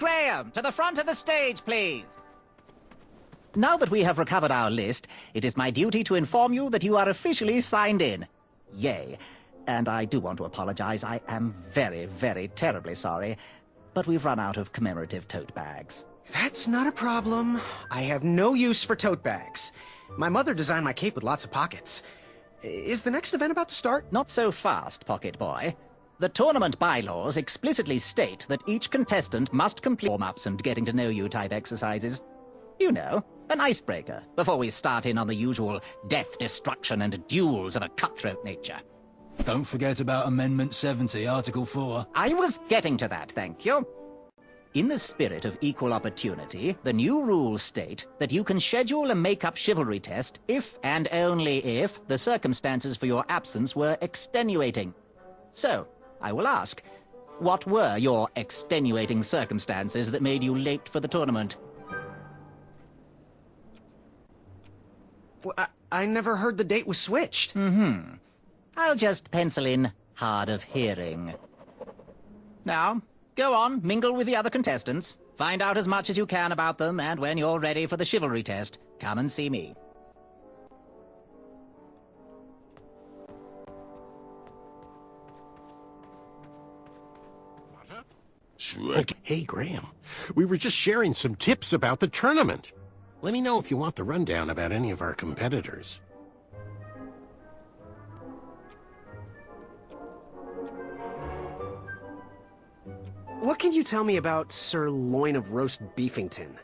Graham, to the front of the stage, please. Now that we have recovered our list, it is my duty to inform you that you are officially signed in. Yay. And I do want to apologize. I am very, very terribly sorry. But we've run out of commemorative tote bags. That's not a problem. I have no use for tote bags. My mother designed my cape with lots of pockets. Is the next event about to start? Not so fast, Pocket Boy. The tournament bylaws explicitly state that each contestant must complete warm-ups and getting-to-know-you type exercises. You know, an icebreaker, before we start in on the usual death, destruction, and duels of a cutthroat nature. Don't forget about Amendment 70, Article 4. I was getting to that, thank you. In the spirit of equal opportunity, the new rules state that you can schedule a make-up chivalry test if and only if the circumstances for your absence were extenuating. So, I will ask, what were your extenuating circumstances that made you late for the tournament? Well, I never heard the date was switched. I'll just pencil in hard of hearing. Now, go on, mingle with the other contestants. Find out as much as you can about them, and when you're ready for the chivalry test, come and see me. Shrek. Hey, Graham. We were just sharing some tips about the tournament. Let me know if you want the rundown about any of our competitors. What can you tell me about Sir Loin of Roast Beefington?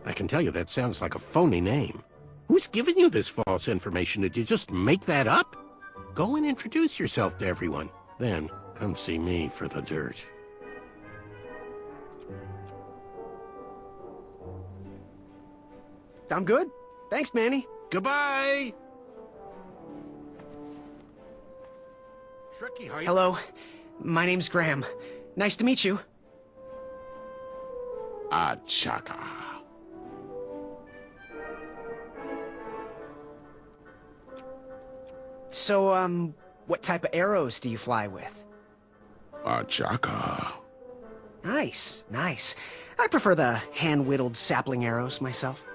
I can tell you that sounds like a phony name. Who's giving you this false information? Did you just make that up? Go and introduce yourself to everyone. Then, come see me for the dirt. I'm good. Thanks, Manny. Goodbye! Shrekky, how you... Hello. My name's Graham. Nice to meet you. Achaka. So, what type of arrows do you fly with? Achaka. Nice, nice. I prefer the hand-whittled sapling arrows myself.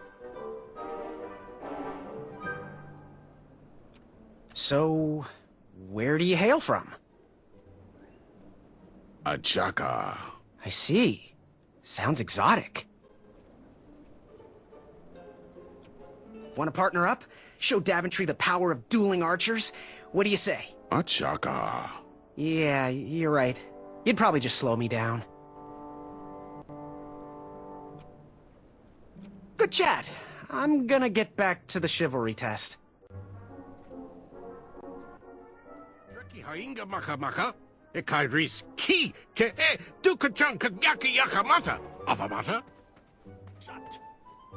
So, where do you hail from? Achaka. I see. Sounds exotic. Want to partner up? Show Daventry the power of dueling archers? What do you say? Achaka. Yeah, you're right. You'd probably just slow me down. Good chat. I'm gonna get back to the chivalry test. Shrekky hainga maka maka. Ekaidris ki ke e dukachan kanyaki yakamata. Avamata? Shut.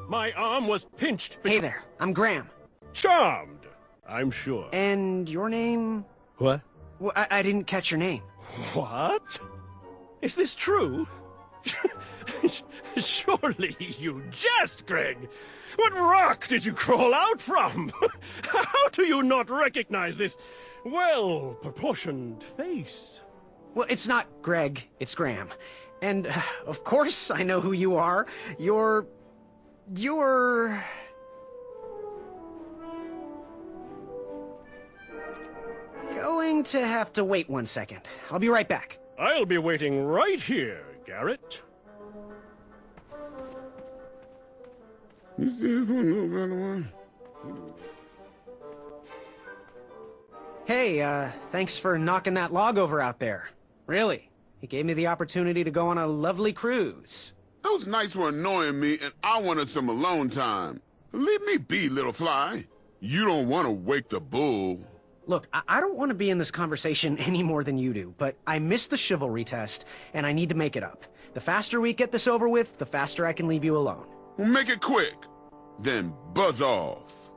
My arm was pinched. Hey there, I'm Graham. Charmed, I'm sure. And your name? What? Well, I didn't catch your name. What? Is this true? Surely you jest, Greg. What rock did you crawl out from? How do you not recognize this well-proportioned face? Well, it's not Greg, it's Graham. And, of course, I know who you are. You're... going to have to wait 1 second. I'll be right back. I'll be waiting right here, Garrett. Hey, thanks for knocking that log over out there. Really. It gave me the opportunity to go on a lovely cruise. Those nights were annoying me, and I wanted some alone time. Leave me be, little fly. You don't want to wake the bull. Look, I don't want to be in this conversation any more than you do, but I missed the chivalry test, and I need to make it up. The faster we get this over with, the faster I can leave you alone. Well, make it quick. Then buzz off.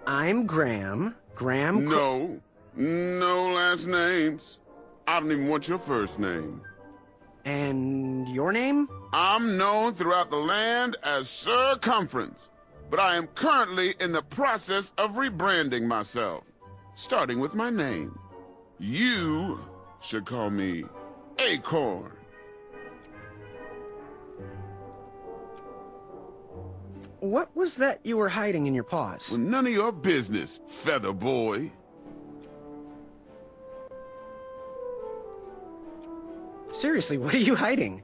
I'm Graham. No last names. I don't even want your first name. And your name? I'm known throughout the land as Circumference, but I am currently in the process of rebranding myself. starting with my name. You should call me Acorn. What was that you were hiding in your paws? Well, none of your business, Feather Boy. Seriously, what are you hiding?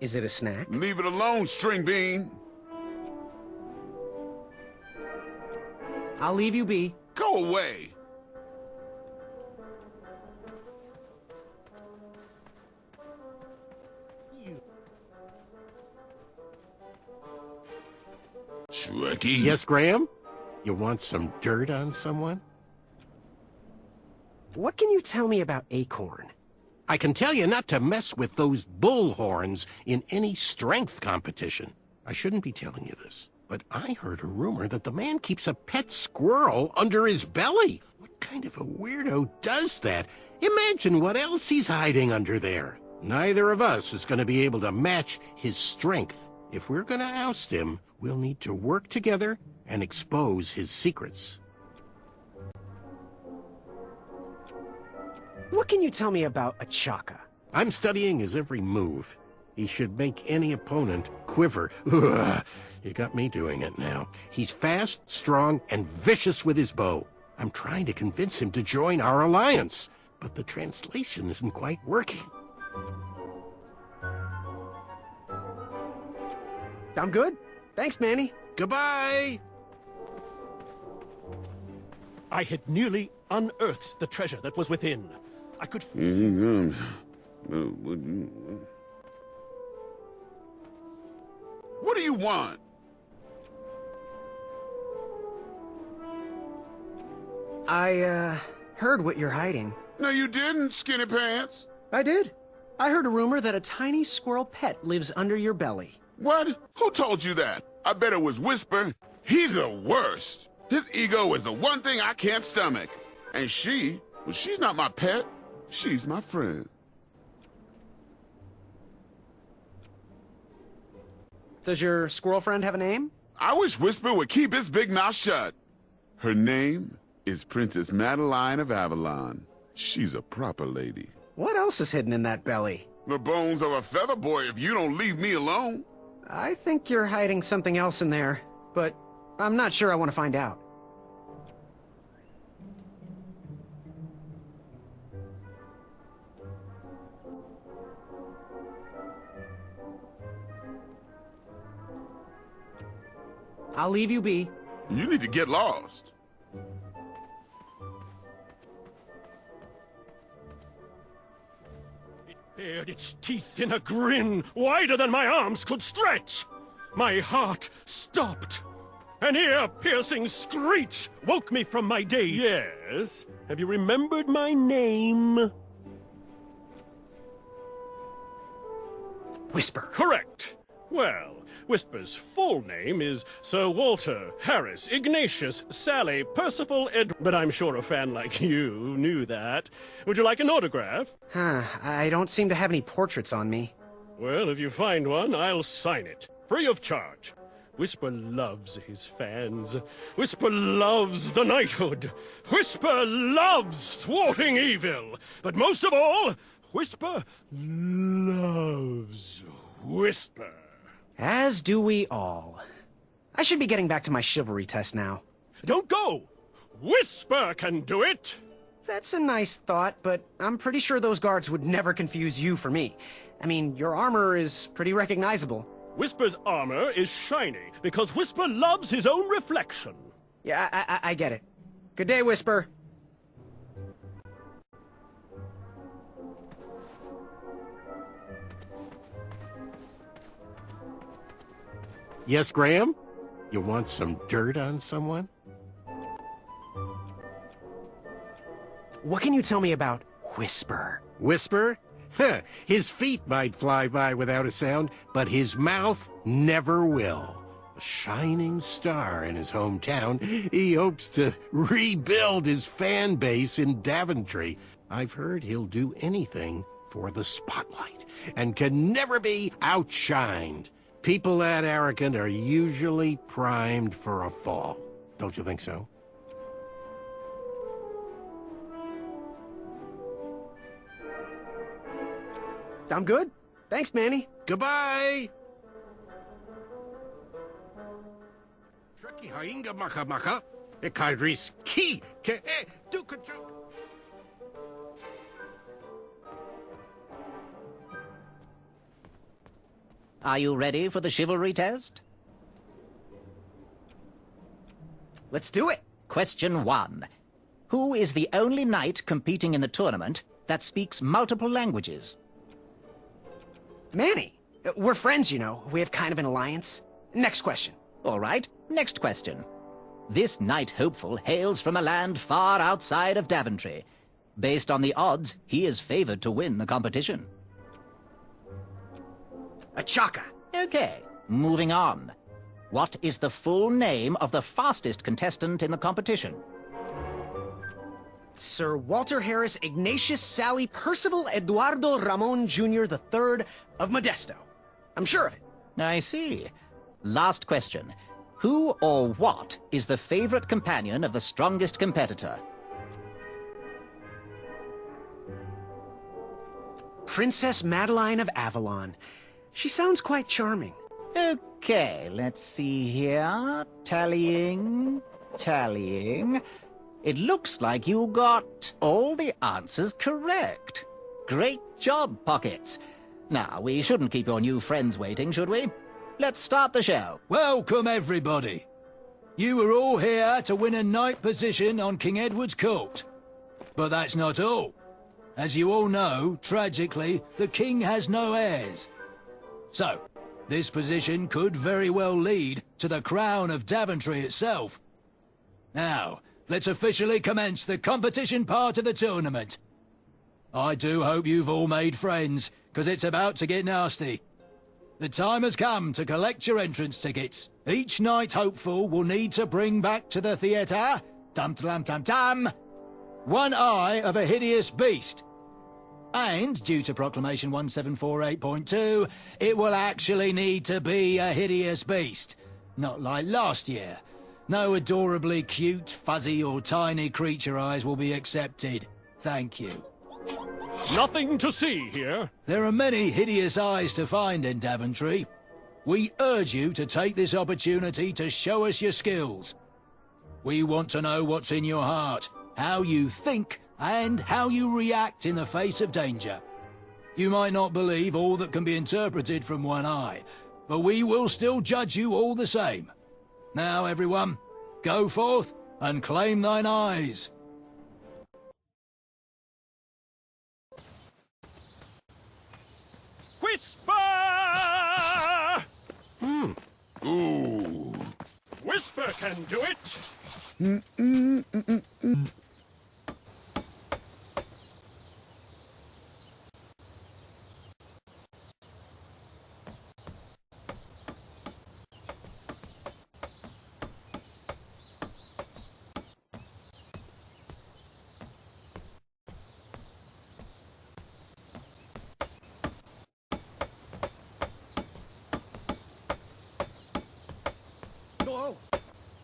Is it a snack? Leave it alone, String Bean. I'll leave you be. Go away. Shrekky. Yes, Graham? You want some dirt on someone? What can you tell me about Acorn? I can tell you not to mess with those bullhorns in any strength competition. I shouldn't be telling you this, but I heard a rumor that the man keeps a pet squirrel under his belly. What kind of a weirdo does that? Imagine what else he's hiding under there. Neither of us is going to be able to match his strength. If we're going to oust him, we'll need to work together and expose his secrets. What can you tell me about Achaka? I'm studying his every move. He should make any opponent quiver. Ugh, you got me doing it now. He's fast, strong, and vicious with his bow. I'm trying to convince him to join our alliance, but the translation isn't quite working. I'm good. Thanks, Manny. Goodbye! I had nearly unearthed the treasure that was within. I could... What do you want? I, heard what you're hiding. No, you didn't, Skinny Pants. I did. I heard a rumor that a tiny squirrel pet lives under your belly. What? Who told you that? I bet it was Whisper. He's the worst. His ego is the one thing I can't stomach. And she, well, she's not my pet. She's my friend. Does your squirrel friend have a name? I wish Whisper would keep his big mouth shut. Her name is Princess Madeline of Avalon. She's a proper lady. What else is hidden in that belly? The bones of a feather boy if you don't leave me alone. I think you're hiding something else in there, but I'm not sure I want to find out. I'll leave you be. You need to get lost. It bared its teeth in a grin wider than my arms could stretch. My heart stopped. An ear-piercing screech woke me from my daze. Yes? Have you remembered my name? Whisper. Correct. Well, Whisper's full name is Sir Walter Harris Ignatius Sally Percival but I'm sure a fan like you knew that. Would you like an autograph? I don't seem to have any portraits on me. Well, if you find one, I'll sign it. Free of charge. Whisper loves his fans. Whisper loves the knighthood. Whisper loves thwarting evil. But most of all, Whisper loves Whisper. As do we all. I should be getting back to my chivalry test now. Don't go! Whisper can do it! That's a nice thought, but I'm pretty sure those guards would never confuse you for me. I mean, your armor is pretty recognizable. Whisper's armor is shiny because Whisper loves his own reflection. Yeah, I get it. Good day, Whisper. Yes, Graham? You want some dirt on someone? What can you tell me about Whisper? Whisper? Huh, his feet might fly by without a sound, but his mouth never will. A shining star in his hometown, he hopes to rebuild his fan base in Daventry. I've heard he'll do anything for the spotlight, and can never be outshined. People that arrogant are usually primed for a fall. Don't you think so? I'm good. Thanks, Manny. Goodbye! Treki hainga maka maka, ikaidris ki ke e dukachuk. Are you ready for the chivalry test? Let's do it. Question 1. Who is the only knight competing in the tournament that speaks multiple languages? Manny. We're friends, you know. We have kind of an alliance. Next question. All right, next question. This knight hopeful hails from a land far outside of Daventry. Based on the odds, he is favored to win the competition. Achaka. Okay, moving on. What is the full name of the fastest contestant in the competition? Sir Walter Harris Ignatius Sally Percival Eduardo Ramon Jr. III of Modesto. I'm sure of it. I see. Last question. Who or what is the favorite companion of the strongest competitor? Princess Madeline of Avalon. She sounds quite charming. Okay, let's see here. Tallying. It looks like you got all the answers correct. Great job, Pockets. Now, we shouldn't keep your new friends waiting, should we? Let's start the show. Welcome, everybody. You are all here to win a knight position on King Edward's court. But that's not all. As you all know, tragically, the king has no heirs. So, this position could very well lead to the crown of Daventry itself. Now, let's officially commence the competition part of the tournament. I do hope you've all made friends, because it's about to get nasty. The time has come to collect your entrance tickets. Each knight hopeful will need to bring back to the theatre, dum-dum-dum-dum, one eye of a hideous beast. And, due to Proclamation 1748.2, it will actually need to be a hideous beast. Not like last year. No adorably cute, fuzzy or tiny creature eyes will be accepted. Thank you. Nothing to see here. There are many hideous eyes to find in Daventry. We urge you to take this opportunity to show us your skills. We want to know what's in your heart, how you think, and how you react in the face of danger. You might not believe all that can be interpreted from one eye, but we will still judge you all the same. Now, everyone, go forth and claim thine eyes. Whisper! Ooh. Whisper can do it.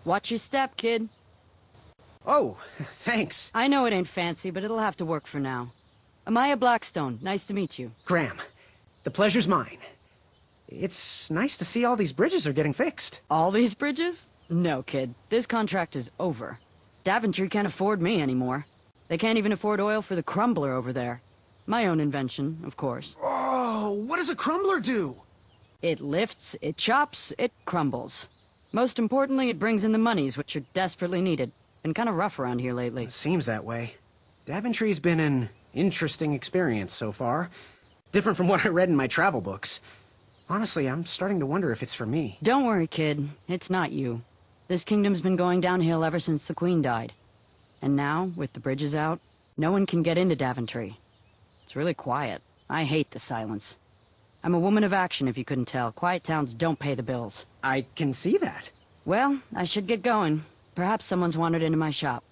Watch your step, kid. Oh, thanks. I know it ain't fancy, but it'll have to work for now. Amaya Blackstone, nice to meet you. Graham, the pleasure's mine. It's nice to see all these bridges are getting fixed. All these bridges? No, kid. This contract is over. Daventry can't afford me anymore. They can't even afford oil for the crumbler over there. My own invention, of course. Oh, what does a crumbler do? It lifts, it chops, it crumbles. Most importantly, it brings in the monies, which are desperately needed. Been kind of rough around here lately. It seems that way. Daventry's been an interesting experience so far. Different from what I read in my travel books. Honestly, I'm starting to wonder if it's for me. Don't worry, kid. It's not you. This kingdom's been going downhill ever since the Queen died. And now, with the bridges out, no one can get into Daventry. It's really quiet. I hate the silence. I'm a woman of action, if you couldn't tell. Quiet towns don't pay the bills. I can see that. Well, I should get going. Perhaps someone's wandered into my shop.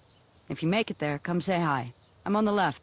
If you make it there, come say hi. I'm on the left.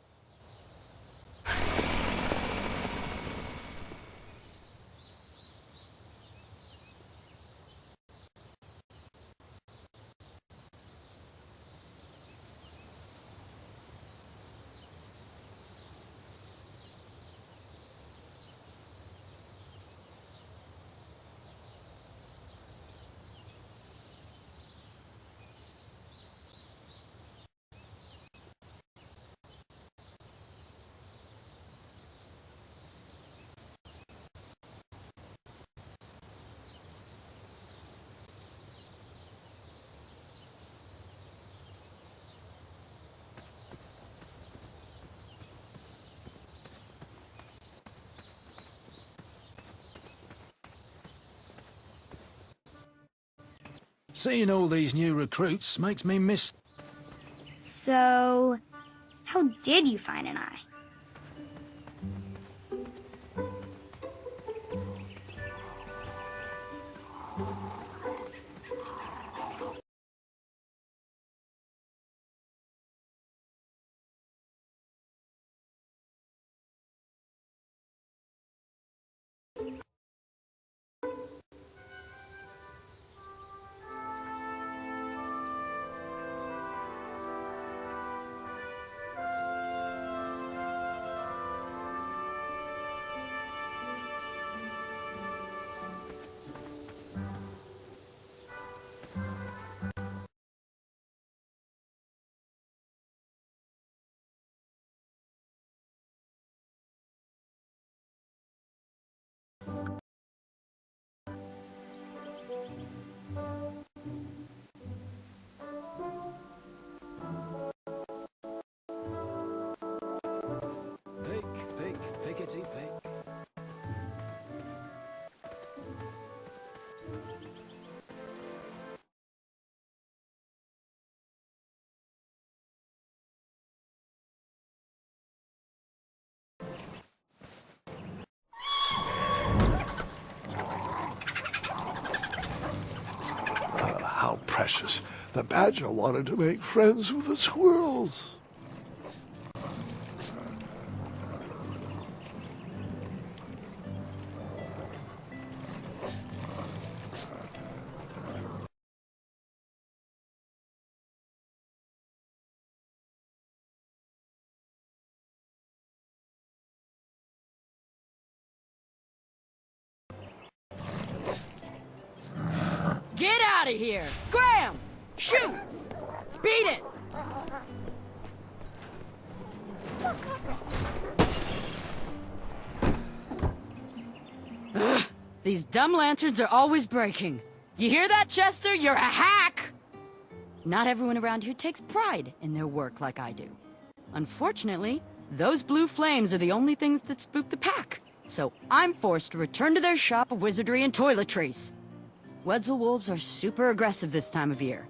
Seeing all these new recruits makes me miss... So, how did you find an eye? Pickety pick. How precious. The badger wanted to make friends with the squirrels. Get out of here! Scram! Shoot! Beat it! Ugh, these dumb lanterns are always breaking. You hear that, Chester? You're a hack! Not everyone around here takes pride in their work like I do. Unfortunately, those blue flames are the only things that spook the pack. So I'm forced to return to their shop of wizardry and toiletries. Wetzel wolves are super aggressive this time of year.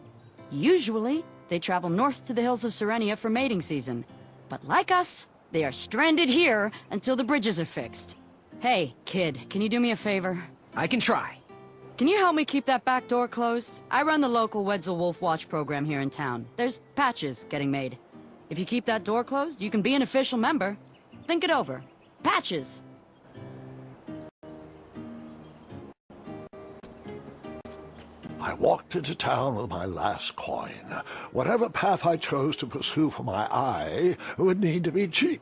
Usually, they travel north to the hills of Serenia for mating season. But like us, they are stranded here until the bridges are fixed. Hey, kid, can you do me a favor? I can try. Can you help me keep that back door closed? I run the local Wetzel Wolf Watch program here in town. There's patches getting made. If you keep that door closed, you can be an official member. Think it over. Patches! I walked into town with my last coin. Whatever path I chose to pursue for my eye would need to be cheap.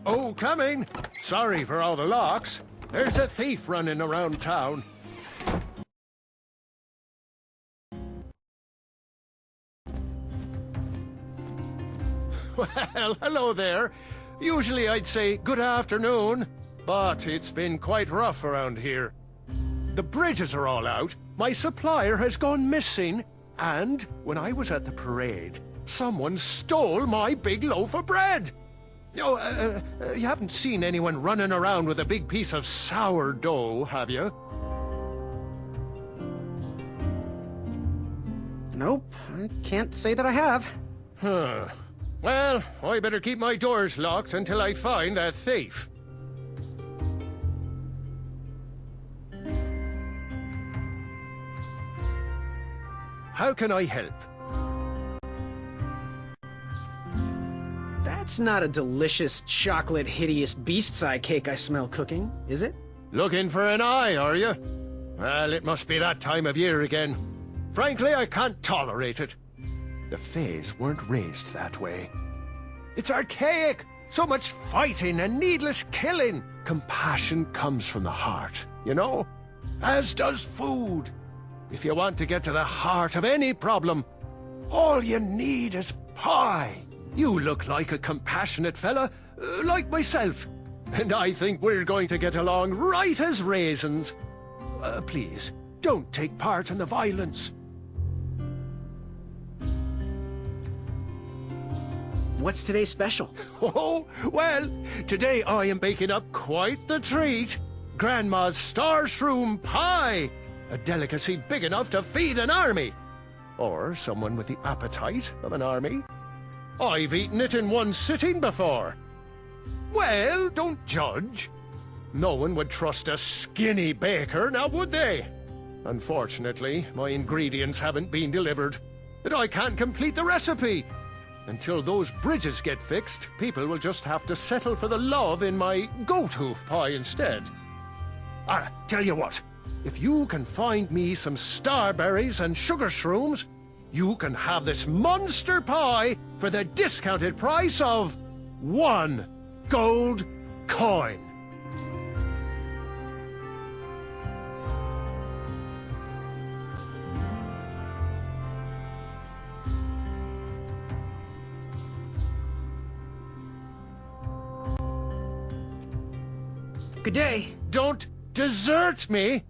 Oh, coming! Sorry for all the locks. There's a thief running around town. Well, hello there. Usually I'd say good afternoon, but it's been quite rough around here. The bridges are all out, my supplier has gone missing, and when I was at the parade, someone stole my big loaf of bread! Oh, you haven't seen anyone running around with a big piece of sourdough, have you? Nope, I can't say that I have. Huh. Well, I better keep my doors locked until I find that thief. How can I help? That's not a delicious, chocolate, hideous beast's eye cake I smell cooking, is it? Looking for an eye, are you? Well, it must be that time of year again. Frankly, I can't tolerate it. The Fays weren't raised that way. It's archaic! So much fighting and needless killing! Compassion comes from the heart, you know? As does food. If you want to get to the heart of any problem, all you need is pie. You look like a compassionate fella, like myself, and I think we're going to get along right as raisins. Please, don't take part in the violence. What's today's special? Oh, well, today I am baking up quite the treat. Grandma's star shroom pie, a delicacy big enough to feed an army. Or someone with the appetite of an army. I've eaten it in one sitting before. Well, don't judge. No one would trust a skinny baker, now would they? Unfortunately, my ingredients haven't been delivered, and I can't complete the recipe. Until those bridges get fixed, people will just have to settle for the love in my goat hoof pie instead. Tell you what, if you can find me some starberries and sugar shrooms, you can have this monster pie for the discounted price of 1 gold coin. Good day. Don't desert me!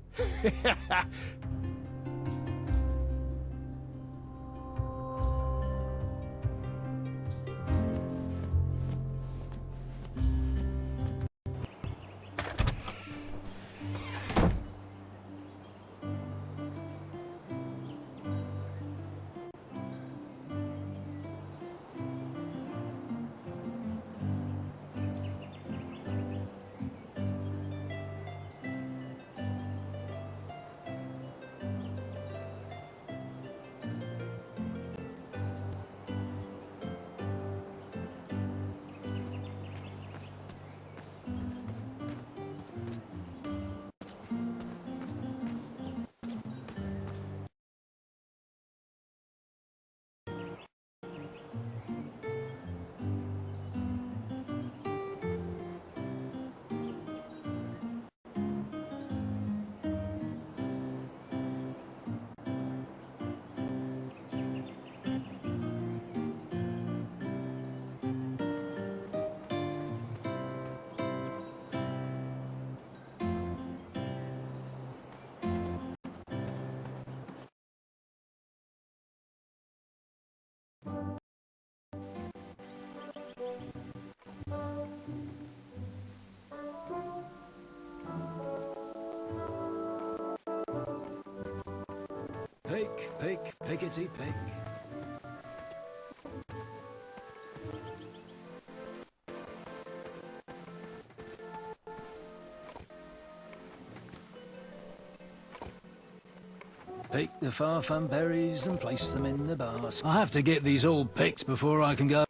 Pick, pick, pickety pick. Pick the farfan berries and place them in the basket. I have to get these all picked before I can go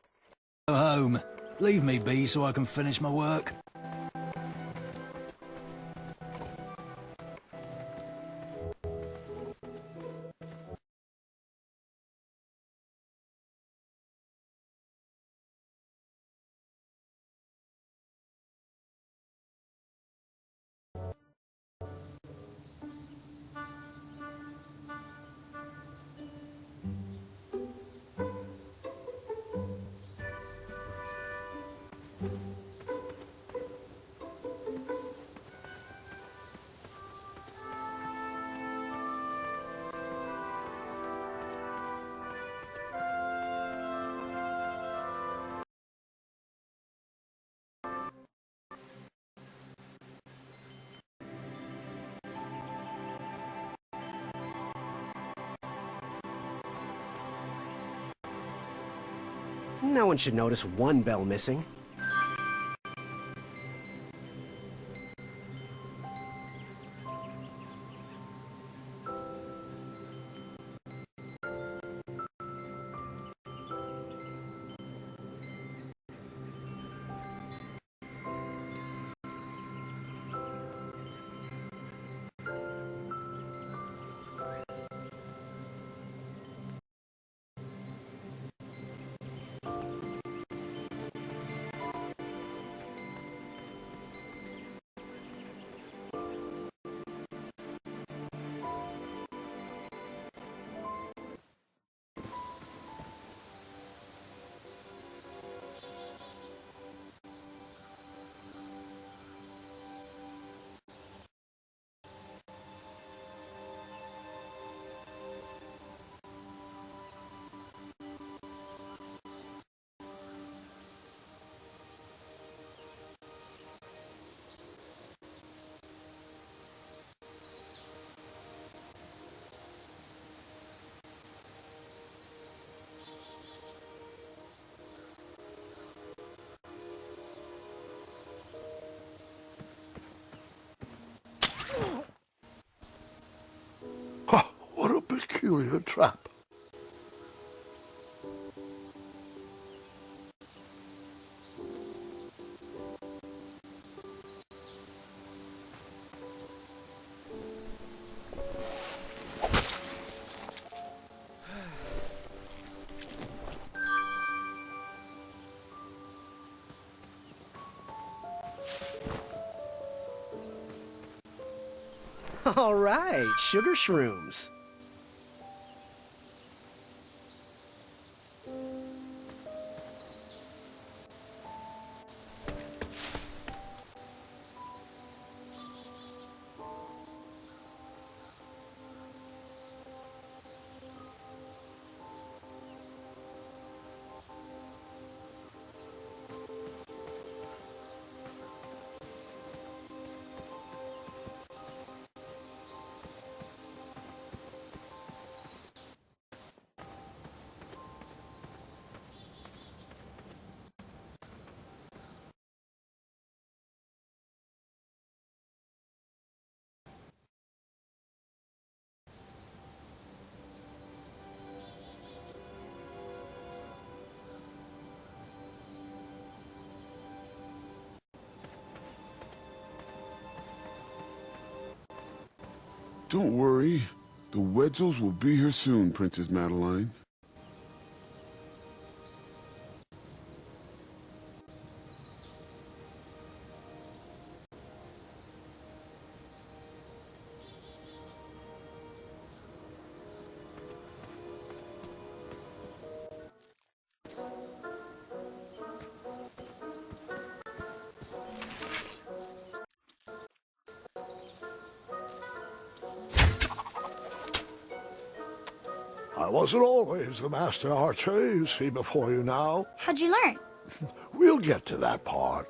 home. Leave me be so I can finish my work. No one should notice one bell missing. peculiar trap. All right, sugar shrooms. Don't worry. The Wedsels will be here soon, Princess Madeline. I wasn't always the master archer you see before you now. How'd you learn? We'll get to that part.